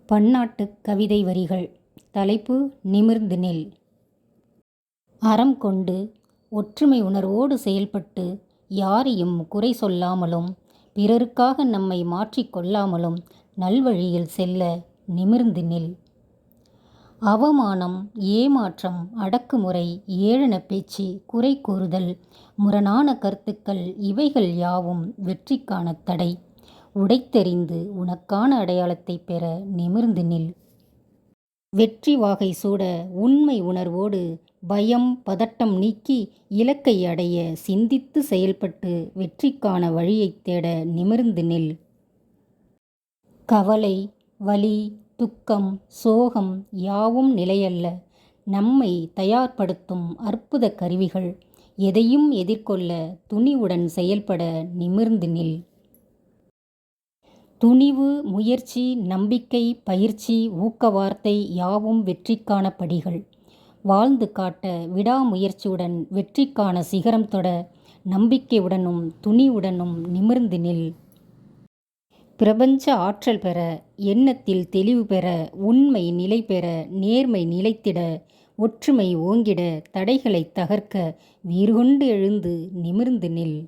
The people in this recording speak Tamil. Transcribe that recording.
பன்னாட்டு கவிதை வரிகள். தலைப்பு நிமிர்ந்து நில். அறம் கொண்டு ஒற்றுமை உணர்வோடு செயல்பட்டு யாரையும் குறை சொல்லாமலும் பிறருக்காக நம்மை மாற்றிக்கொள்ளாமலும் நல்வழியில் செல்ல நிமிர்ந்து நில். அவமானம், ஏமாற்றம், அடக்குமுறை, ஏளன பேச்சு, குறை கூறுதல், முரணான கருத்துக்கள் இவைகள் யாவும் வெற்றிக்கான தடை. உடைத்தெறிந்து உனக்கான அடையாளத்தை பெற நிமிர்ந்து நில். வெற்றி வாகை சூட உண்மை உணர்வோடு பயம் பதட்டம் நீக்கி இலக்கை அடைய சிந்தித்து செயல்பட்டு வெற்றிக்கான வழியைத் தேட நிமிர்ந்து நில். கவலை, வலி, துக்கம், சோகம் யாவும் நிலையல்ல, நம்மை தயார்படுத்தும் அற்புத கருவிகள். எதையும் எதிர்கொள்ள துணிவுடன் செயல்பட நிமிர்ந்து நில். துணிவு, முயற்சி, நம்பிக்கை, பயிற்சி, ஊக்கவார்த்தை யாவும் வெற்றிக்கான படிகள். வாழ்ந்து காட்ட விடாமுயற்சியுடன் வெற்றிக்கான சிகரம் தொட நம்பிக்கையுடனும் துணிவுடனும் நிமிர்ந்து நில். பிரபஞ்ச ஆற்றல் பெற, எண்ணத்தில் தெளிவு பெற, உண்மை நிலை பெற, நேர்மை நிலைத்திட, ஒற்றுமை ஓங்கிட, தடைகளை தகர்க்க வீறுகொண்டு எழுந்து நிமிர்ந்து நில்.